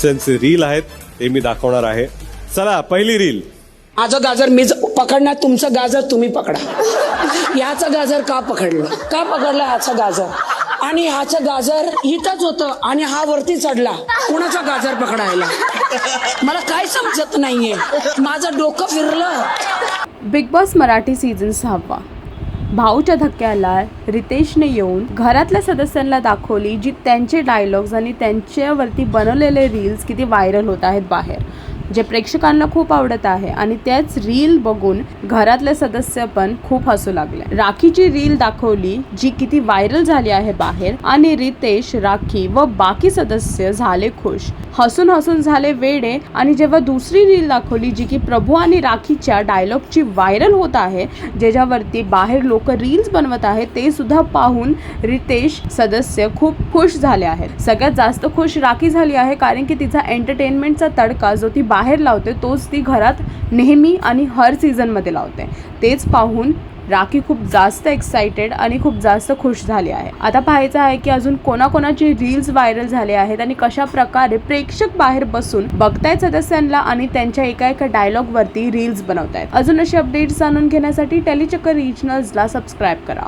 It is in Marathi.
रील आहेत ते मी दाखवणार आहे. चला पहिली रील. माझं गाजर मी पकडणार, तुमचं गाजर तुम्ही पकडा. ह्याचं गाजर का पकडलं ह्याचं गाजर, आणि ह्याचं गाजर इथंच होतं आणि हा वरती चढला. कुणाचं गाजर पकडायला मला काय समजत नाहीये, माझं डोकं फिरलं. Big boss Marathi season 6. भाऊच्या धक्क्याला रितेशने येऊन घरातल्या सदस्यांना दाखवली जी त्यांचे डायलॉग्स आणि त्यांच्यावरती बनवलेले रील्स किती व्हायरल होत आहेत बाहेर, जे प्रेक्षकांना खूप आवडत आहे. आणि त्याच रील बघून घरातले सदस्य पण खूप हसू लागले. राखीची रील दाखवली जी किती व्हायरल झाली आहे बाहेर, आणि रितेश, राखी व बाकी सदस्य झाले खुश, हसून हसून झाले वेडे. आणि जेव्हा दुसरी रील दाखवली जी की प्रभू आणि राखीच्या डायलॉगची व्हायरल होत आहे, ज्याच्यावरती बाहेर लोक रील्स बनवत आहेत, ते सुद्धा पाहून रितेश सदस्य खूप खुश झाले आहेत. सगळ्यात जास्त खुश राखी झाली आहे, कारण की तिचा एंटरटेनमेंटचा तडका जो ती बाहेर लावते तोच ती घरात नेहमी आणि हर सीझनमध्ये लावते. तेच पाहून राखी खूप जास्त एक्साइटेड आणि खूप जास्त खुश झाली आहे. आता पाहायचं आहे की अजून कोणाकोणाचे रील्स व्हायरल झाले आहेत आणि कशा प्रकारे प्रेक्षक बाहेर बसून बघतायत सदस्यांना आणि त्यांच्या एका डायलॉग वरती रील्स बनवतायत. अजून अशी अपडेट्स जाणून घेण्यासाठी टेलीचक्कर रिजनल्सला सबस्क्राईब करा.